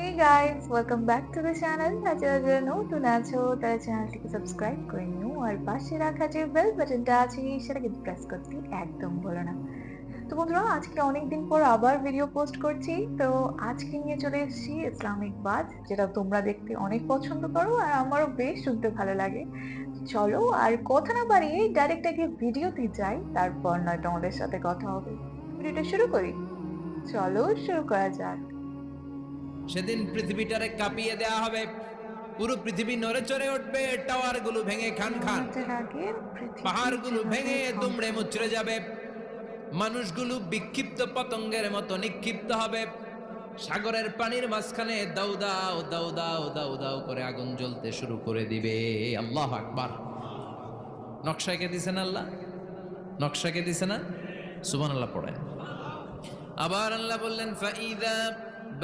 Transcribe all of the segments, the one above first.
Hey guys, welcome back to the channel. যারা যারা নতুন আছো তারা চ্যানেলটিকে সাবস্ক্রাইব করে নিও আর পাশে রাখা যে বেল বাটনটা আছে সেটা কিন্তু প্রেস করতে একদম ভুলো না। তো বন্ধুরা, আজকে অনেকদিন পর আবার ভিডিও পোস্ট করছি। তো আজকে নিয়ে চলে এসেছি ইসলামিক বাদ, যেটা তোমরা দেখতে অনেক পছন্দ করো আর আমারও বেশ শুনতে ভালো লাগে। চলো আর কথা না বাড়িয়ে ডাইরেক্ট আগে ভিডিওতে যাই, তারপর নয় তোমাদের সাথে কথা হবে। ভিডিওটা শুরু করি, চলো শুরু করা যাক। সেদিন পৃথিবীটারে কাঁপিয়ে দেয়া হবে, পুরো পৃথিবী নড়ে চড়ে উঠবে, টাওয়ার গুলো ভেঙে খান খান, পাহাড় গুলো ভেঙে দুমড়ে মুচড়ে যাবে, মানুষগুলো বিক্ষিপ্ত পতঙ্গের মতো নিক্ষিপ্ত হবে, সাগরের পানির মাঝখানে দাউ দাউ দাউ দাউ দাউ দাউ করে আগুন জ্বলতে শুরু করে দিবে। আল্লাহু আকবার। নকশা কে দিছেন আল্লাহ? নকশা কে দিছে না? সুবহানাল্লাহ পড়েন। আবার আল্লাহ বললেন ফাইদা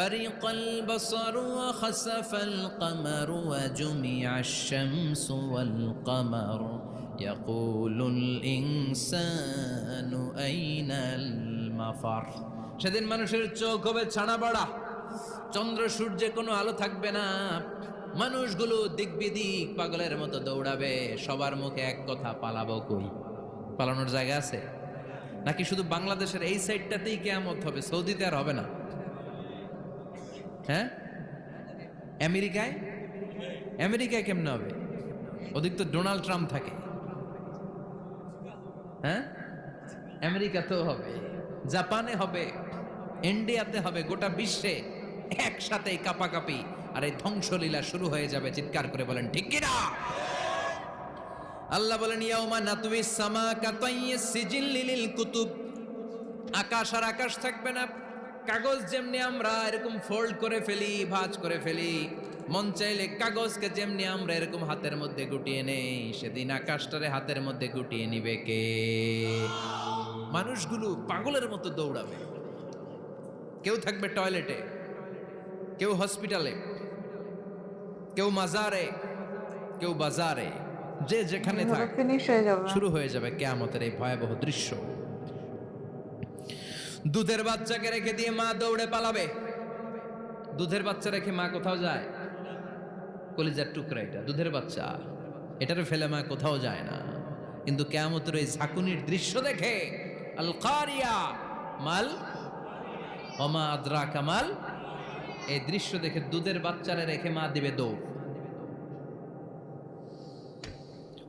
برق البصر وخسف القمر وجمع الشمس والقمر يقول الإنسان أين المفر। সেদিন মানুষের চোখ হবে ছানা বড়া, চন্দ্র সূর্যে কোনো আলো থাকবে না, মানুষগুলো দিক বিদিক পাগলের মতো দৌড়াবে, সবার মুখে এক কথা, পালাবো কই? পালানোর জায়গা আছে নাকি শুধু বাংলাদেশের এই সাইডটাতেই কিয়ামত হবে, সৌদিতে আর হবে না? হ্যাঁ, আমেরিকায় আমেরিকায় কেমনে হবে? ওদিক তো ডোনাল্ড ট্রাম্প থাকে। হ্যাঁ, আমেরিকাতেও হবে, জাপানে হবে, ইন্ডিয়াতে হবে, গোটা বিশ্বে একসাথে কাপাকাপি আর এই ধ্বংসলীলা শুরু হয়ে যাবে। চিৎকার করে বলেন ঠিক কিনা? আল্লাহ বলেন ইয়াউমা নাতুইস সামা কাতাইয়িস সিজিল লিল কুতুব। আকাশ আর আকাশ থাকবে না, কাগজ যেমনি আমরা এরকম ফোল্ড করে ফেলি, ভাঁজ করে ফেলি, মন চাইলে কাগজকে যেমনি আমরা এরকম হাতের মধ্যে গুটিয়ে নেই, সেদিন আকাশটারে হাতের মধ্যে গুটিয়ে নিবে কে? মানুষগুলো পাগলের মতো দৌড়াবে, কেউ থাকবে টয়লেটে, কেউ হসপিটালে, কেউ মাজারে, কেউ বাজারে, যে যেখানে থাক শুরু হয়ে যাবে কিয়ামতের এই ভয়াবহ দৃশ্য। দুধের বাচ্চাকে রেখে দিয়ে মা দৌড়ে পালাবে। দুধের বাচ্চা রেখে মা কোথাও যায়? কলিজার টুকরা এটা, দুধের বাচ্চা, এটারে ফেলে মা কোথাও যায় না। কিন্তু কিয়ামতের এই ঝাঁকুনির দৃশ্য দেখে আল কারিয়া মাল ওমা আদরাকা মাল, এই দৃশ্য দেখে দুধের বাচ্চারে রেখে মা দিবে দৌড়।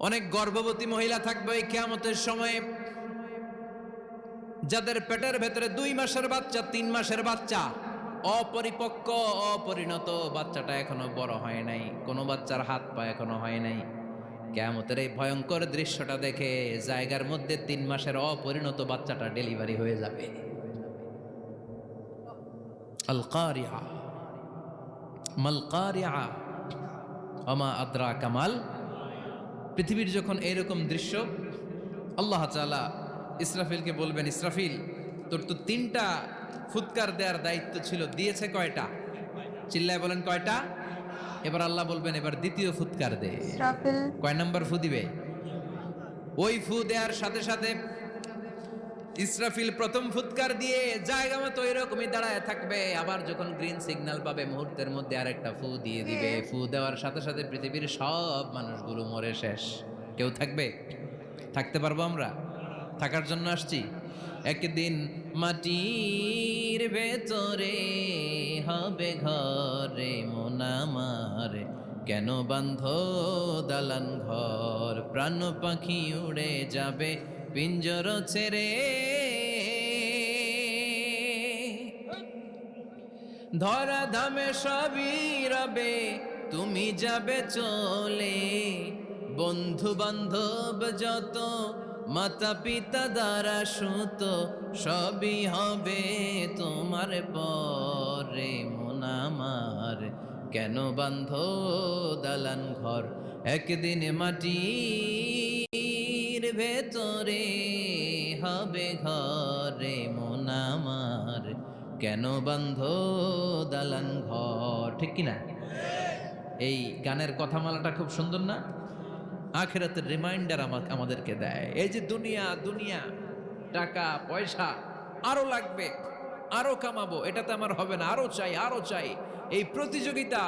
অনেক গর্ভবতী মহিলা থাকবে এই কিয়ামতের সময়ে, যাদের পেটের ভেতরে 2 মাসের বাচ্চা, 3 মাসের বাচ্চা, অপরিপক্ক অপরিণত, বাচ্চাটা এখনো বড় হয় নাই, কোনো বাচ্চার হাত পা এখনো হয় নাই। কিয়ামতের এই ভয়ঙ্কর দৃশ্যটা দেখে জায়গার মধ্যে 3 মাসের অপরিণত বাচ্চাটা ডেলিভারি হয়ে যাবে। আল কারিয়া মাল কারিয়া ওমা আদরাকা মাল। পৃথিবীর যখন এরকম দৃশ্য, আল্লাহ তাআলা ইসরাফিলকে বলবেন, ইসরাফিল তোর তো 3টা ফুৎকার দেওয়ার দায়িত্ব ছিল, দিয়েছে কয়টা? চিল্লায় বলেন কয়টা? এবার আল্লাহ বলবেন এবার দ্বিতীয় ফুৎকার দে। কয় নাম্বার ফু দিবে? ওই ফু দেওয়ার সাথে সাথে ইসরাফিল প্রথম ফুৎকার দিয়ে জায়গা মতো এরকমই দাঁড়ায় থাকবে, আবার যখন গ্রিন সিগন্যাল পাবে মুহূর্তের মধ্যে আরেকটা ফু দিয়ে দিবে। ফু দেওয়ার সাথে সাথে পৃথিবীর সব মানুষগুলো মরে শেষ, কেউ থাকবে? থাকতে পারবো আমরা? থাকার জন্য আসছি। একদিন মাটির ভেতরে হবে ঘরে মন আমার, কেন বান্ধ দালান ঘর, প্রাণ পাখি উড়ে যাবে পিঞ্জর ছেড়ে, ধরা ধামে সবই রবে তুমি যাবে চলে, বন্ধু বান্ধব যত মাতা পিতা দ্বারা সুত সবই হবে তোমার পরে মন আমার, কেন বান্ধ দালান ঘর, একদিন মাটির ভেতরে হবে ঘরে মন আমার, কেন বান্ধ দালান ঘর। ঠিক কিনা? এই গানের কথামালাটা খুব সুন্দর না? আখিরাতের রিমাইন্ডার আমাদেরকে দেয়। এই যে দুনিয়া দুনিয়া, টাকা পয়সা আরো লাগবে, আরো কামাবো, এটাতে আমার হবে না, আরো চাই আরো চাই, এই প্রতিযোগিতা,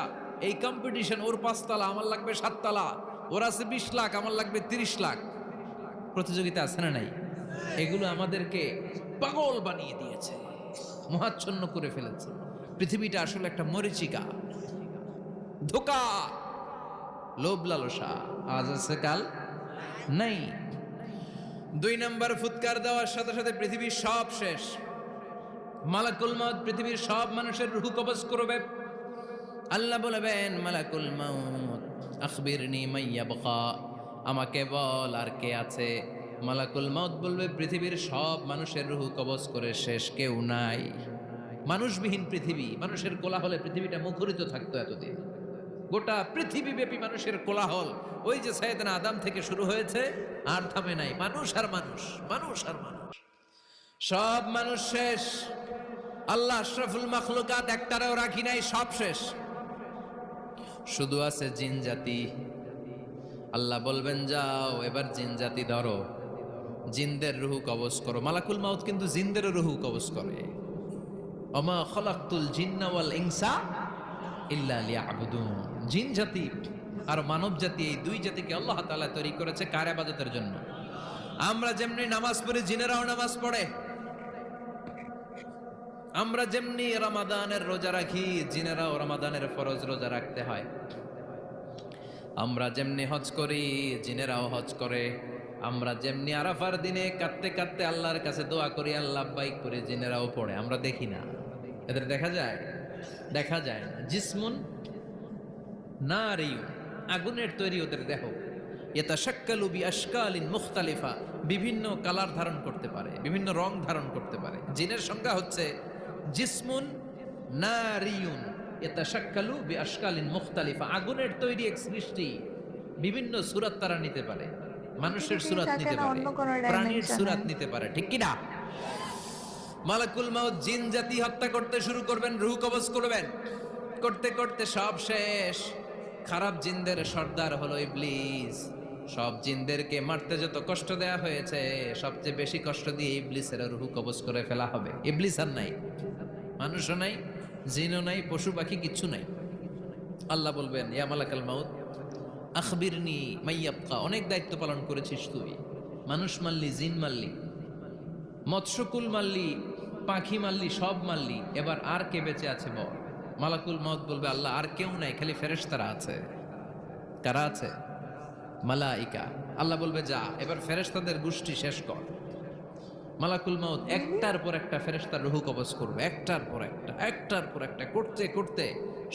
এই কম্পিটিশন, ওর 5 তলা আমার লাগবে 7 তলা, ওর আছে 20 লাখ আমার লাগবে 30 লাখ, প্রতিযোগিতা আছে না নাই? এগুলো আমাদেরকে পাগল বানিয়ে দিয়েছে, মোহাচ্ছন্ন করে ফেলেছে। পৃথিবীটা আসলে একটা মরীচিকা, ধোঁকা, লোভ লালসা, আজ আছে কাল নাই। 2 নম্বর ফুৎকার দেওয়ার সাথে সাথে পৃথিবীর সব শেষ। মালাকুল মউত পৃথিবীর সব মানুষের রূহ কবজ করবে। আল্লাহ বলবেন, মালাকুল মউত আখবিরনি মাইয়াবকা, আমাকে বল আর কে আছে। মালাকুল মউত বলবে, পৃথিবীর সব মানুষের রূহ কবজ করে শেষ, কেউ নাই। মানুষবিহীন পৃথিবী, মানুষের কোলাহলে পৃথিবীটা মুখরিত থাকতো এতদিন। গোটা পৃথিবীব্যাপী মানুষের কোলাহল, ওই যে সাইয়েদনা আদম থেকে শুরু হয়েছে, আর থামে নাই। মানুষ আর মানুষ, মানুষ আর মানুষ, সব মানুষ শেষ। আল্লাহ আশরাফুল মাখলুকাত একটারেও রাখি নাই, সব শেষ। শুধু আছে জিন জাতি। আল্লাহ বলবেন, যাও এবার জিন জাতি ধরো, জিনদের রুহ কবজ করো। মালাকুল মাউত কিন্তু জিনদেরও রুহ কবজ করে। ওমা খলাকতুল জিন্না ওয়াল ইনসা ইল্লা লিয়াবুদুন। জিন জাতি আর মানব জাতি, এই 2 জাতিকে আল্লাহ তাআলা তৈরি করেছে কার ইবাদতের জন্য? আমরা যেমনি নামাজ পড়ি, জিনেরাও নামাজ পড়ে। আমরা যেমনি রমাদানের রোজা রাখি, জিনেরাও রমাদানের ফরজ রোজা রাখতে হয়। আমরা যেমনি হজ করি, জিনেরাও হজ করে। আমরা যেমনি আরাফার দিনে কাঁদতে কাঁদতে আল্লাহর কাছে দোয়া করি, আল্লাহ বাইক করে, জিনেরাও পড়ে। আমরা দেখি না, এদের দেখা যায়? দেখা যায় না। জিসমুন নারিয়ুন, আগুনের তৈরি ওদের দেহ। ইয়াতাশাক্কালু বিআশকালিন মুখতালিফা, বিভিন্ন কালার ধারণ করতে পারে, বিভিন্ন রং ধারণ করতে পারে। জিনের সংখ্যা হচ্ছে জিসমুন নারিয়ুন ইয়াতাশাক্কালু বিআশকালিন মুখতালিফা, আগুনের তৈরি এক সৃষ্টি। বিভিন্ন সূরত তারা নিতে পারে, মানুষের সূরত নিতে পারে, প্রাণীর সূরত নিতে পারে, ঠিক কি না? মালাকুল মাউত জিন জাতি হত্যা করতে শুরু করবেন, রূহ কবজ করবেন। করতে করতে সব শেষ। খারাপ জিনদের সর্দার হলো ইবলিস। সব জিনদেরকে মারতে যত কষ্ট দেয়া হয়েছে, সবচেয়ে বেশি কষ্ট দিয়ে ইবলিসের রূহ কবজ করে ফেলা হবে। ইবলিস আর নাই, মানুষও নাই, জিনও নাই, পশু পাখি কিচ্ছু নাই। আল্লাহ বলবেন, ইয়া মালাকাল মাউত আখবিরনি মাইয়াবকা, অনেক দায়িত্ব পালন করেছিস তুই। মানুষ মারলি, জিন মারলি, মৎস্যকুল মারলি, পাখি মারলি, সব মারলি, এবার আর কে বেঁচে আছে বল? মালাকুল মউত বলবে, আল্লাহ আর কেউ নাই, খালি ফেরেশতারা আছে। কারা আছে? মালাইকা। আল্লাহ বলবে, যা এবার ফেরেশতাদের গোষ্ঠী শেষ কর। মালাকুল মউত একটার পর একটা ফেরেশতার রূহ কবজ করবে, একটার পর একটা, একটার পর একটা, করতে করতে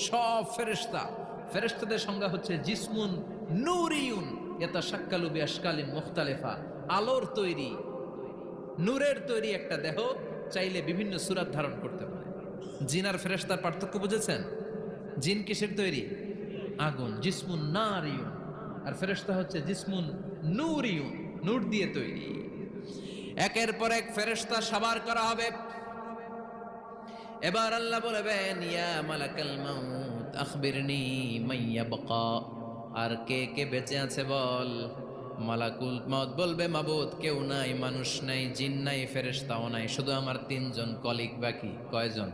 সব ফেরেশতা। ফেরেশতাদের সংজ্ঞা হচ্ছে জিসমুন নূরিয়ুন ইয়াতাশাক্কালু বিআশকালিন মুখতালিফা, আলোর তৈরি, নূরের তৈরি একটা দেহ, চাইলে বিভিন্ন সূরত ধারণ করতে পারে। জিন আর ফেরেশতার পার্থক্য বুঝেছেন? জিন কিসের তৈরি? আগুন, জিসমুন নারিয়ুন। আর ফেরেশতা হচ্ছে জিসমুন নূরিয়ুন, নূর দিয়ে তৈরি। একের পর এক ফেরেশতা সাবার করা হবে। এবার আল্লাহ বলবেন, ইয়া মালাকাল মাউত আখবিরনি মাইয়াবকা, আর কে কে বেঁচে আছে বল। মালাকুল মউত বলবে, মাবুদ কেউ নাই, মানুষ নাই, জিন নাই, ফেরেশতাও নাই, শুধু আমার 3 জন কলিগ বাকি। কয়জন?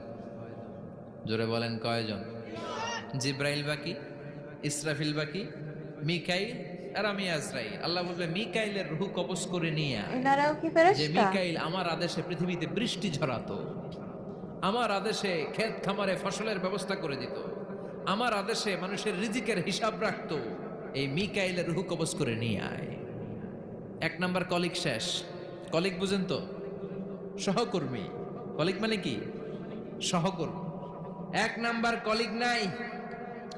জোরে বলেন, কয়জন? জিব্রাইল বাকি, ইসরাফিল বাকি, মিকাইল আর আমি আজরাইল। আল্লাহ বলবে, মিকাইলের রূহ কবজ করে নিয়ে আয়। এনারাও কি যে ফেরেশতা? মিকাইল আমার আদেশে পৃথিবীতে বৃষ্টি ঝরাতো, আমার আদেশে ক্ষেত খামারে ফসলের ব্যবস্থা করে দিত, আমার আদেশে মানুষের রিজিকের হিসাব রাখতো। এই মিকাইলের রূহ কবজ করে নিয়ে আয়। 1 নাম্বার কলিগ শেষ। কলিগ বুঝেন তো? সহকর্মী। কলিগ মানে কি? সহকর্মী। 1 নাম্বার কলিগ নাই।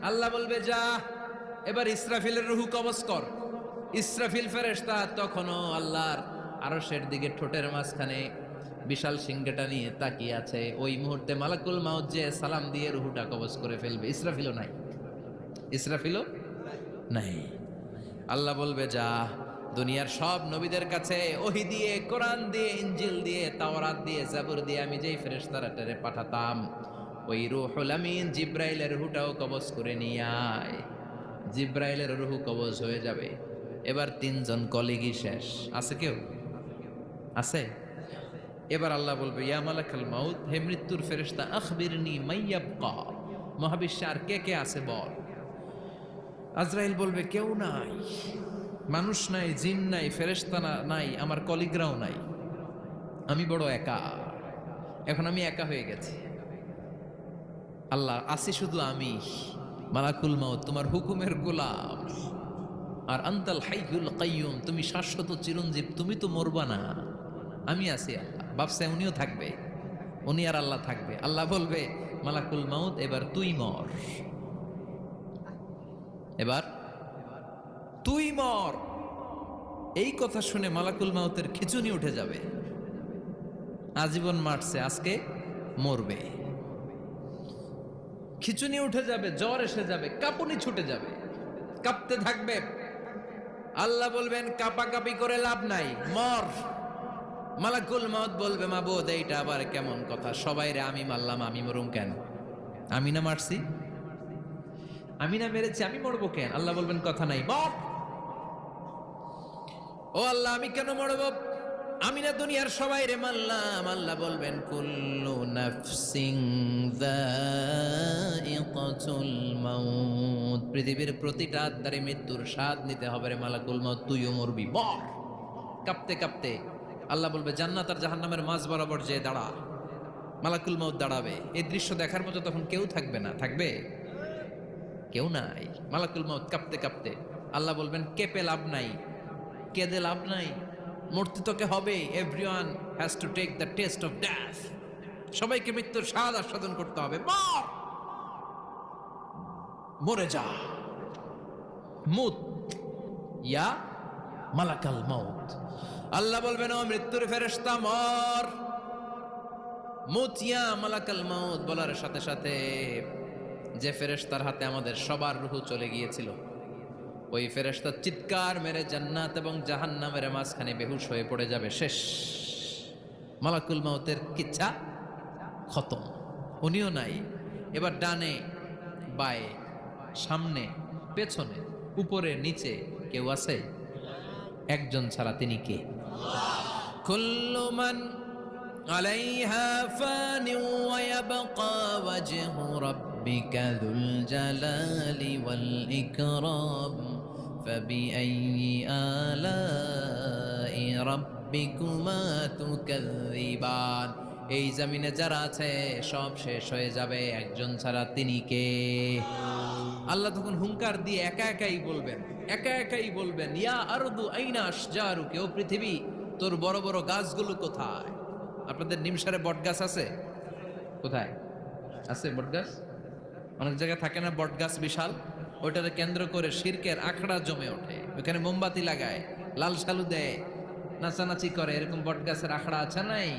আল্লাহ বলবে, যা এবার ইসরাফিলের রূহ কবজ কর। ইসরাফিল ফেরেশতা তখনও আল্লাহর আরশের দিকে ঠোঁটের মাঝখানে বিশাল সিংহটা নিয়ে তাকিয়ে আছে। ওই মুহূর্তে মালাকুল মাউত যে সালাম দিয়ে রূহটা কবজ করে ফেলবে। ইসরাফিলও নাই, ইসরাফিলও নাই। আল্লাহ বলবে, যা দুনিয়ার সব নবীদের কাছে ওহী দিয়ে, কোরআন দিয়ে, ইনজিল দিয়ে, তাওরাত দিয়ে, জাবুর দিয়ে আমি যেই ফেরেশতারা পাঠাতাম, ওই রূহুল আমিন জিব্রাইলের রূহটাও কবজ করে নিয়ে আয়। জিব্রাইলের রূহ কবজ হয়ে যাবে। এবার 3 জন কলিগই শেষ। আছে কেউ? আছে? এবার আল্লাহ বলবে, ইয়া মালাকাল মাউত, হে মৃত্যুর ফেরেশতা, আখবিরনি মাইয়াবকা, মহাবিশ্বে আর কে কে আছে বল। আজরাইল বলবে কেউ নাই, মানুষ নাই, জিন নাই, ফেরেশতা নাই, আমার কলিগরাও নাই, আমি বড় একা। এখন আমি একা হয়ে গেছি, আল্লাহ আসি শুধু আমি, মালাকুল মাউত তোমার হুকুমের গোলাম। আর আনতাল হাইয়ুল কাইয়ুম, তুমি শাশ্বত চিরঞ্জীব, তুমি তো মরবা না, আমি আছি। আল্লাহ ভাবছে উনিও থাকবে, উনি আর আল্লাহ থাকবে। আল্লাহ বলবে মালাকুল মাউত এবার তুই মর, এবার তুই মর। এই কথা শুনে মালাকুল মাউতের খিচুনি উঠে যাবে, আজীবন মারছে, আজকে মরবে। খিচুনি উঠে যাবে, জ্বর এসে যাবে, কাঁপুনি ছুটে যাবে, কাঁপতে থাকবে। আল্লাহ বলবেন কাঁপাকাঁপি করে লাভ নাই, মর। মালাকুল মাউত বলবে মাবুদ এইটা আবার কেমন কথা, সবাই রে আমি মারলাম, আমি মরুম কেন? আমি না মারছি, আমি না মেরেছি, আমি মরবো কেন? আল্লাহ বলবেন কথা নাই, মর। ও আল্লাহ আমি কেন মরব? আমি না দুনিয়ার সবাই রে মারলাম। আল্লাহ বলবেন কুল্লু নাফসিন যায়িকাতুল মাউত, পৃথিবীর প্রতিটা আত্মারে মৃত্যুর স্বাদ নিতে হবে রে মালাকুল মাউত, তুইও মরবি, মর। কাঁপতে কাঁপতে আল্লাহ বলবে জান্নাত আর জাহান্নামের মাঝ বরাবর যে দাঁড়া। মালাকুল মাউত দাঁড়াবে, এই দৃশ্য দেখার মতো তখন কেউ থাকবে না, থাকবে কেউ নাই। মালাকুল মাউত কাঁপতে কাঁপতে, আল্লাহ বলবেন কেঁপে লাভ নাই, কেঁদে লাভ নাই, মরতে তোকে হবে। Everyone has to take the test of death, সবাইকে মৃত্যুর স্বাদ আস্বাদন করতে হবে, মর, মরে যা। মুত ইয়া মালাকাল মাউত। আল্লাহ বলবেন ও মৃত্যুর ফেরেশতা মর, মুত ইয়া মালাকাল মাউত। বলার সাথে সাথে যে ফেরেশতার হাতে আমাদের সবার রূহ চলে গিয়েছিল, ওই ফেরেশতা চিৎকার মেরে জান্নাত এবং জাহান্নামের মাঝখানে বেহুশ হয়ে পড়ে যাবে, শেষ। মালাকুল মাউতের কিচ্ছা খতম, উনিও নাই। এবার ডানে বায়ে সামনে পেছনে উপরে নিচে কেউ আছে? একজন ছাড়া, তিনি কে? কুল্লু মান আলাইহা ফানি ওয়া ইয়াবকা ওয়াজহু রাব্বিকা যুল জালালি ওয়াল ইকরাম ফাবিআইয়ি আলাই রাব্বিকুমা তুকাযযিবান। এই জমিনে যারা আছে সব শেষ হয়ে যাবে, একজন ছাড়া, তিনি কে? আল্লাহ তখন হুঙ্কার দিয়ে একা একাই বলবেন, একা একাই বলবেন ইয়া আরদু আইনা আশজারুকি, ও পৃথিবী তোর বড় বড় গাছগুলো কোথায়? আপনাদের নিমসারে বট গাছ আছে? কোথায় আছে বট গাছ? অনেক জায়গায় থাকে না বট গাছ বিশাল, ওইটাকে কেন্দ্র করে শিরকের আখড়া জমে ওঠে, ওখানে মোমবাতি লাগায়, লাল সালু দেয়, নাচানাচি করে, এরকম বট গাছের আখড়া আছে নাই?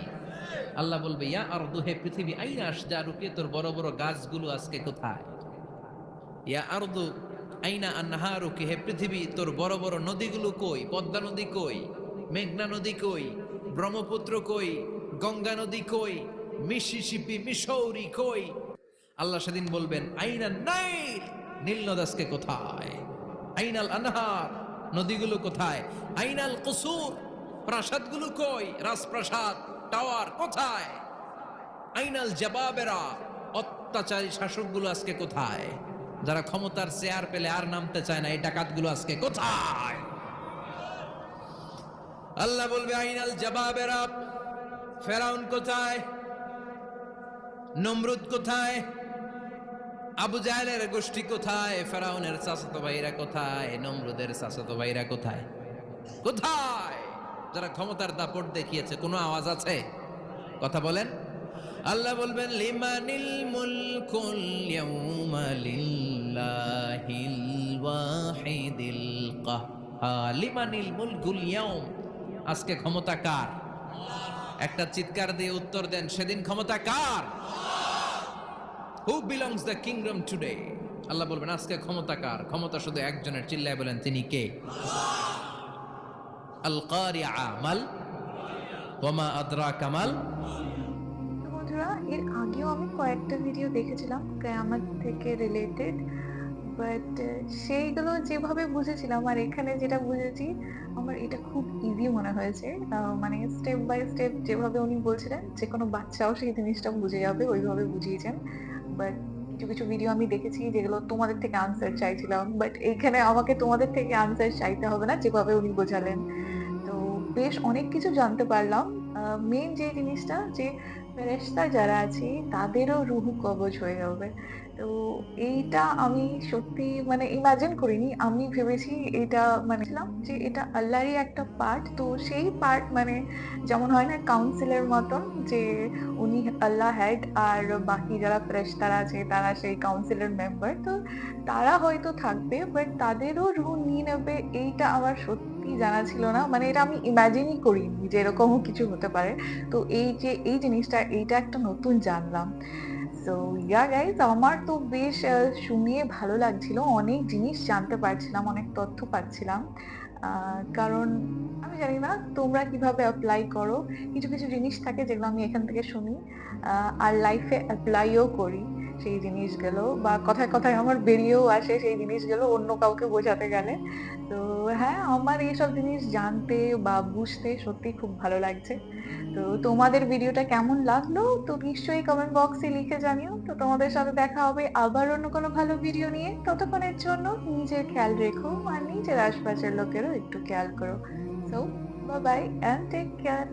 আল্লাহ বলবে ইয়া আরদু, হে পৃথিবী, আইনা আশজারুকি, তোর বড় বড় গাছগুলো আজকে কোথায়? ইয়া আরদু আইনা আনহারুকি, হে পৃথিবী তোর বড় বড় নদীগুলো কই? পদ্মা নদী কই? মেঘনা নদী কই? ব্রহ্মপুত্র কই? গঙ্গা নদী কই? মিসিসিপি, মিসৌরি কই? আল্লাহ সেদিন বলবেন আইনা নাইল, নীল নদ আজকে কোথায়? আইনাল আনহার, নদীগুলো কোথায়? আইনাল কুসুর, প্রাসাদগুলো কই? রাজপ্রাসাদ, টাওয়ার কোথায়? আইনাল জাবাবেরা, অত্যাচারী শাসকগুলো আজকে কোথায়? যারা ক্ষমতার চেয়ার পেলে আর নামতে চায় না, এই ডাকাতগুলো আজকে কোথায়? আল্লাহ বলবে আইনাল জাবাবেরা, ফেরাউন কোথায়? নমরুদ কোথায়? আবু জাহেলের গোষ্ঠী কোথায়? ফেরাউনের চাচাতো ভাইরা কোথায়? নমরুদের চাচাতো ভাইরা কোথায়? কোথায়? যারা ক্ষমতার দাপট দেখিয়েছে, কোনো আওয়াজ আছে? কথা বলেন। আল্লাহ বলবেন লিমানিল মুলকুল ইয়াউমা লিল্লাহিল ওয়াহিদিল কাহ্হার। লিমানিল মুলকুল ইয়াউম, আজকে ক্ষমতা কার? একটা চিৎকার দিয়ে উত্তর দেন, সেদিন ক্ষমতা কার? Who belongs the kingdom today? Allah বলবেন আজকে ক্ষমতা কার? ক্ষমতা শুধু একজনের, চিল্লায় বলেন তিনি কে? আল কারিআ মাল ওয়া মা আদরাকা মাল। তো বন্ধুরা, এর আগেও আমি কয়েকটা ভিডিও দেখেছিলাম কিয়ামত থেকে রিলেটেড, বাট সেইগুলো যেভাবে বুঝেছিলাম আর এখানে যেটা বুঝেছি, আমার এটা খুব ইজি মনে হয়েছে। মানে স্টেপ বাই স্টেপ যেভাবে উনি বলছিলেন, যে কোনো বাচ্চাও সেই জিনিসটা বুঝে যাবে, ওইভাবে বুঝিয়েছেন। বাট কিছু কিছু ভিডিও আমি দেখেছি যেগুলো তোমাদের থেকে আনসার চাইছিলাম, বাট এইখানে আমাকে তোমাদের থেকে আনসার চাইতে হবে না, যেভাবে উনি বোঝালেন। তো বেশ অনেক কিছু জানতে পারলাম। মেইন যে জিনিসটা যে ফেরেশতা যারা আছে তাদেরও রুহু কবজ হয়ে যাবে। তো এইটা আমি সত্যি মানে ইমাজিন করিনি। আমি ভেবেছি এটা মানে ছিলাম যে এটা আল্লাহরই একটা পার্ট। তো সেই পার্ট মানে যেমন হয় না কাউন্সিলের মতন যে উনি আল্লাহ হেড আর বাকি যারা ফেরেশতারা আছে তারা সেই কাউন্সিলের মেম্বার। তো তারা হয়তো থাকবে বাট তাদেরও রুহ নিয়ে নেবে এইটা আমার সত্যিই জানা ছিল না। মানে এটা আমি ইমাজিনই করিনি যে এরকমও কিছু হতে পারে। তো এই যে এই জিনিসটা এইটা একটা নতুন জানলাম। সো ইয়া গাইস আমার তো বেশ শুনিয়ে ভালো লাগছিল। অনেক জিনিস জানতে পারছিলাম, অনেক তথ্য পাচ্ছিলাম। কারণ আমি জানি না তোমরা কিভাবে এপ্লাই করো। কিছু, কিছু জিনিস থাকে যেগুলো আমি এখান থেকে শুনি আর লাইফে এপ্লাইও করি সেই জিনিসগুলো বা কথায়, কথায় আমার বেরিয়েও আসে সেই জিনিসগুলো অন্য কাউকে বোঝাতে গেলে। তো হ্যাঁ, আমার এইসব জিনিস জানতে বা বুঝতে সত্যিই খুব ভালো লাগছে। তো তোমাদের ভিডিওটা কেমন লাগলো? তো নিশ্চয়ই কমেন্ট বক্সে লিখে জানিও। তো তোমাদের সাথে দেখা হবে আবার অন্য কোনো ভালো ভিডিও নিয়ে। ততক্ষণের জন্য নিজের খেয়াল রেখো আর নিজের আশপাশের লোকেরও একটু খেয়াল করো। So bye bye and take care.